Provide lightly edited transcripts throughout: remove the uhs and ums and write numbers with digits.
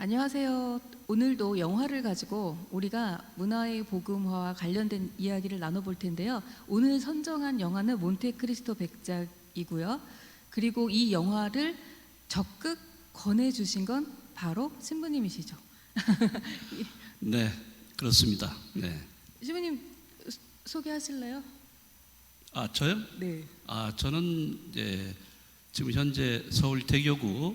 안녕하세요. 오늘도 영화를 가지고 우리가 문화의 복음화와 관련된 이야기를 나눠볼 텐데요. 오늘 선정한 영화는 몬테크리스토 백작이고요. 그리고 이 영화를 적극 권해주신 건 바로 신부님이시죠. 네, 그렇습니다. 네. 신부님 소개하실래요? 저요? 네. 저는 지금 현재 서울 대교구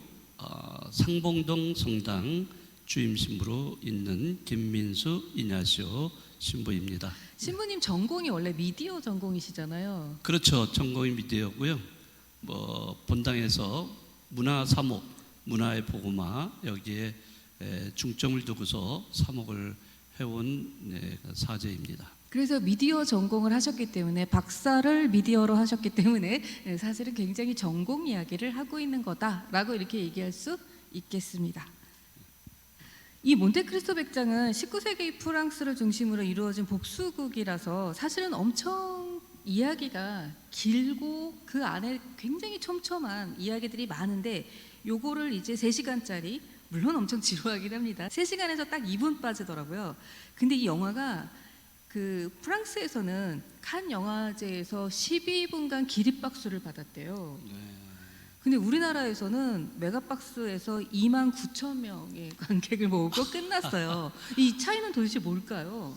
상봉동 성당 주임 신부로 있는 김민수 이냐시오 신부입니다. 신부님 전공이 원래 미디어 전공이시잖아요. 그렇죠. 전공이 미디어고요. 본당에서 문화 사목, 문화의 복음화 여기에 중점을 두고서 사목을 해온 사제입니다. 그래서 미디어 전공을 하셨기 때문에 박사를 미디어로 하셨기 때문에 사실은 굉장히 전공 이야기를 하고 있는 거다라고 이렇게 얘기할 수 있겠습니다. 이 몬테크리스토 백장은 19세기 프랑스를 중심으로 이루어진 복수극이라서 사실은 엄청 이야기가 길고 그 안에 굉장히 촘촘한 이야기들이 많은데 요거를 이제 3시간짜리 물론 엄청 지루하긴 합니다. 3시간에서 딱 2분 빠지더라고요. 근데 이 영화가 프랑스에서는 칸 영화제에서 12분간 기립박수를 받았대요. 근데 우리나라에서는 메가박스에서 29,000명의 관객을 모으고 끝났어요. 이 차이는 도대체 뭘까요?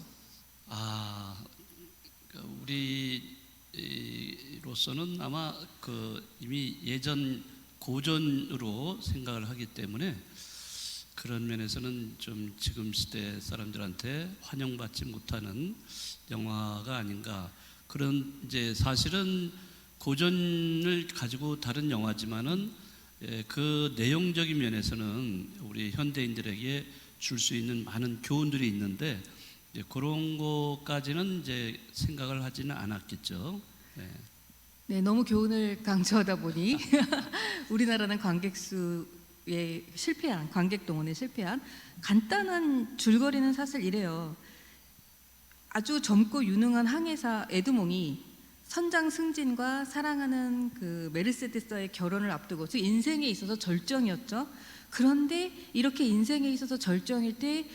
우리로서는 아마 이미 예전 고전으로 생각을 하기 때문에 그런 면에서는 좀 지금 시대 사람들한테 환영받지 못하는 영화가 아닌가. 그런 이제 사실은 고전을 가지고 다른 영화지만은 그 내용적인 면에서는 우리 현대인들에게 줄 수 있는 많은 교훈들이 있는데 이제 그런 것까지는 이제 생각을 하지는 않았겠죠. 네, 너무 교훈을 강조하다 보니 우리나라는 관객 동원에 실패한 간단한 줄거리는 사실 이래요. 아주 젊고 유능한 항해사 에드몽이 선장 승진과 사랑하는 그 메르세데스와의 결혼을 앞두고 즉 인생에 있어서 절정이었죠. 그런데 이렇게 인생에 있어서 절정일 때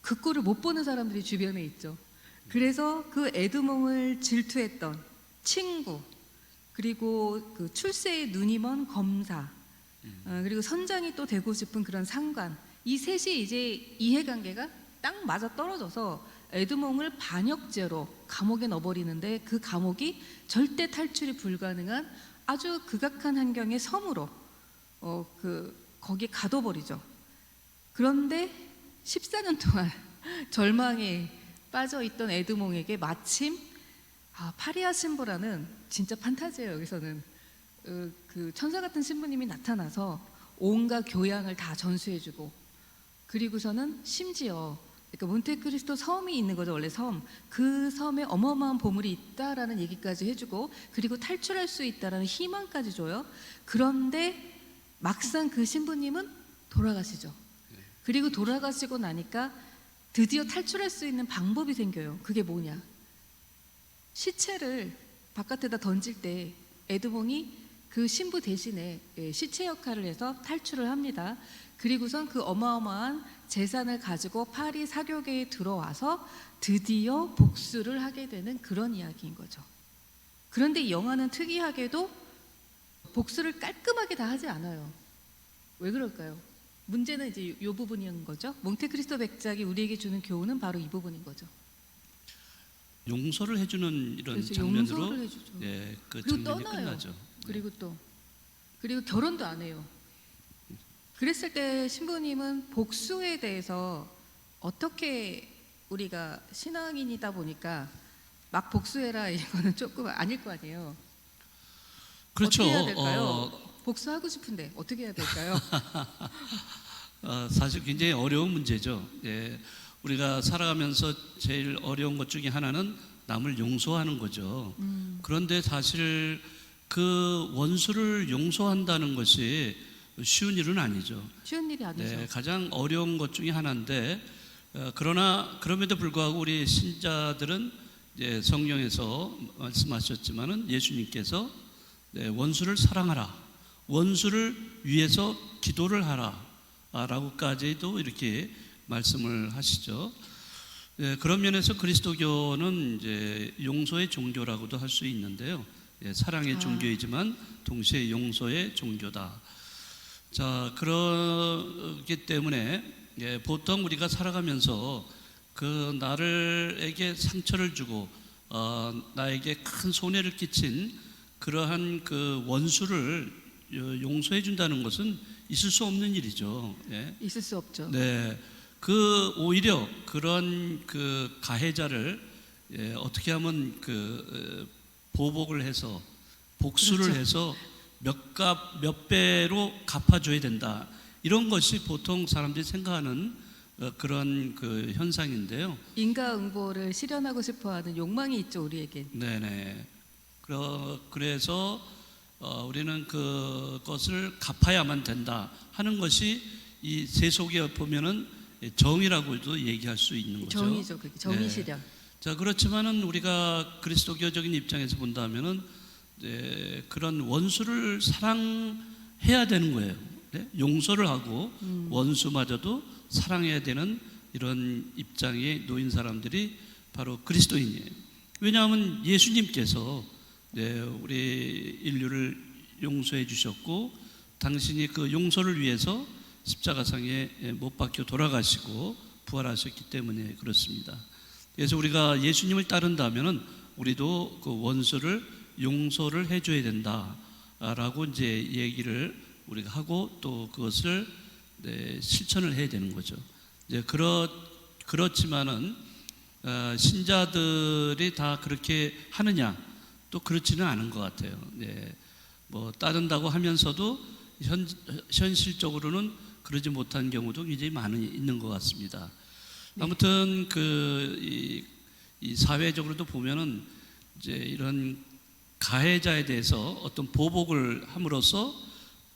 그 꼴을 못 보는 사람들이 주변에 있죠. 그래서 그 에드몽을 질투했던 친구, 그리고 그 출세에 눈이 먼 검사, 그리고 선장이 또 되고 싶은 그런 상관, 이 셋이 이제 이해관계가 딱 맞아 떨어져서 에드몽을 반역죄로 감옥에 넣어버리는데 그 감옥이 절대 탈출이 불가능한 아주 극악한 환경의 섬으로 거기에 가둬버리죠. 그런데 14년 동안 절망에 빠져있던 에드몽에게 마침 파리아 신부라는 진짜 판타지예요. 여기서는 그 천사 같은 신부님이 나타나서 온갖 교양을 다 전수해주고, 그리고서는 심지어 그러니까 몬테크리스토 섬이 있는 거죠. 원래 섬, 그 섬에 어마어마한 보물이 있다라는 얘기까지 해주고, 그리고 탈출할 수 있다라는 희망까지 줘요. 그런데 막상 그 신부님은 돌아가시죠. 그리고 돌아가시고 나니까 드디어 탈출할 수 있는 방법이 생겨요. 그게 뭐냐? 시체를 바깥에다 던질 때 에드몽이 그 신부 대신에 시체 역할을 해서 탈출을 합니다. 그리고선 그 어마어마한 재산을 가지고 파리 사교계에 들어와서 드디어 복수를 하게 되는 그런 이야기인 거죠. 그런데 이 영화는 특이하게도 복수를 깔끔하게 다 하지 않아요. 왜 그럴까요? 문제는 이제 이 부분인 거죠. 몬테크리스토 백작이 우리에게 주는 교훈은 바로 이 부분인 거죠. 용서를 해주는 이런 그렇죠. 장면으로 용서를 해주죠. 그 그리고 장면이 떠나요. 끝나죠. 그리고 결혼도 안 해요. 그랬을 때 신부님은 복수에 대해서 어떻게, 우리가 신앙인이다 보니까 막 복수해라 이거는 조금 아닐 거 아니에요. 그렇죠. 어떻게 해야 될까요? 복수하고 싶은데 어떻게 해야 될까요? 사실 굉장히 어려운 문제죠. 우리가 살아가면서 제일 어려운 것 중에 하나는 남을 용서하는 거죠. 그런데 사실 그 원수를 용서한다는 것이 쉬운 일은 아니죠. 쉬운 일이 아니죠. 가장 어려운 것 중에 하나인데, 그러나 그럼에도 불구하고 우리 신자들은 성경에서 말씀하셨지만은 예수님께서 원수를 사랑하라, 원수를 위해서 기도를 하라, 라고까지도 이렇게 말씀을 하시죠. 예, 그런 면에서 그리스도교는 이제 용서의 종교라고도 할 수 있는데요. 예, 사랑의 종교이지만 동시에 용서의 종교다. 자, 그렇기 때문에 예, 보통 우리가 살아가면서 그 나를에게 상처를 주고 나에게 큰 손해를 끼친 그러한 그 원수를 용서해 준다는 것은 있을 수 없는 일이죠. 예. 있을 수 없죠. 네, 그 오히려 그런 그 가해자를 예, 어떻게 하면 그 보복을 해서 복수를 그렇죠. 해서 몇 배로 갚아줘야 된다. 이런 것이 보통 사람들이 생각하는 그런 그 현상인데요. 인과응보를 실현하고 싶어하는 욕망이 있죠, 우리에게. 네네. 그래서 우리는 그것을 갚아야만 된다 하는 것이 이 세속에 보면은 정의라고도 얘기할 수 있는 거죠. 정의죠, 그게 정의 네. 실현. 자, 그렇지만은 우리가 그리스도교적인 입장에서 본다면은 그런 원수를 사랑해야 되는 거예요. 네? 용서를 하고 원수마저도 사랑해야 되는 이런 입장에 놓인 사람들이 바로 그리스도인이에요. 왜냐하면 예수님께서 우리 인류를 용서해 주셨고 당신이 그 용서를 위해서 십자가상에 못 박혀 돌아가시고 부활하셨기 때문에 그렇습니다. 그래서 우리가 예수님을 따른다면은 우리도 그 원수를 용서를 해줘야 된다라고 이제 얘기를 우리가 하고 또 그것을 실천을 해야 되는 거죠. 이제 그렇지만은 신자들이 다 그렇게 하느냐? 또 그렇지는 않은 것 같아요. 뭐 따른다고 하면서도 현실적으로는 그러지 못한 경우도 굉장히 많이 있는 것 같습니다. 아무튼 이 사회적으로도 보면은 이제 이런 가해자에 대해서 어떤 보복을 함으로써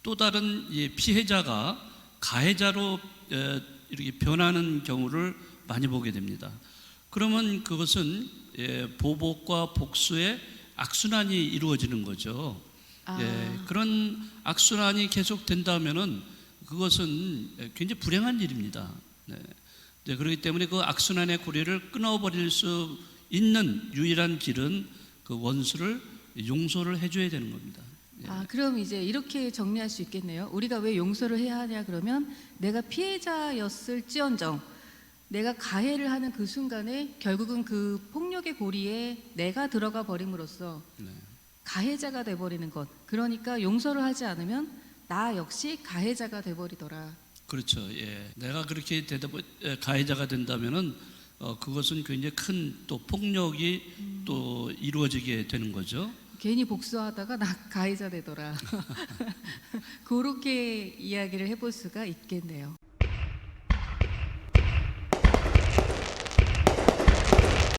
또 다른 피해자가 가해자로 이렇게 변하는 경우를 많이 보게 됩니다. 그러면 그것은 보복과 복수의 악순환이 이루어지는 거죠. 그런 악순환이 계속된다면은 그것은 굉장히 불행한 일입니다. 그렇기 때문에 그 악순환의 고리를 끊어버릴 수 있는 유일한 길은 그 원수를 용서를 해줘야 되는 겁니다. 그럼 이제 이렇게 정리할 수 있겠네요. 우리가 왜 용서를 해야 하냐 그러면 내가 피해자였을지언정 내가 가해를 하는 그 순간에 결국은 그 폭력의 고리에 내가 들어가 버림으로써 가해자가 돼버리는 것. 그러니까 용서를 하지 않으면 나 역시 가해자가 돼버리더라. 그렇죠. 예. 내가 그렇게 가해자가 된다면은 그것은 굉장히 큰 또 폭력이 또 이루어지게 되는 거죠. 괜히 복수하다가 나 가해자 되더라. 그렇게 이야기를 해볼 수가 있겠네요.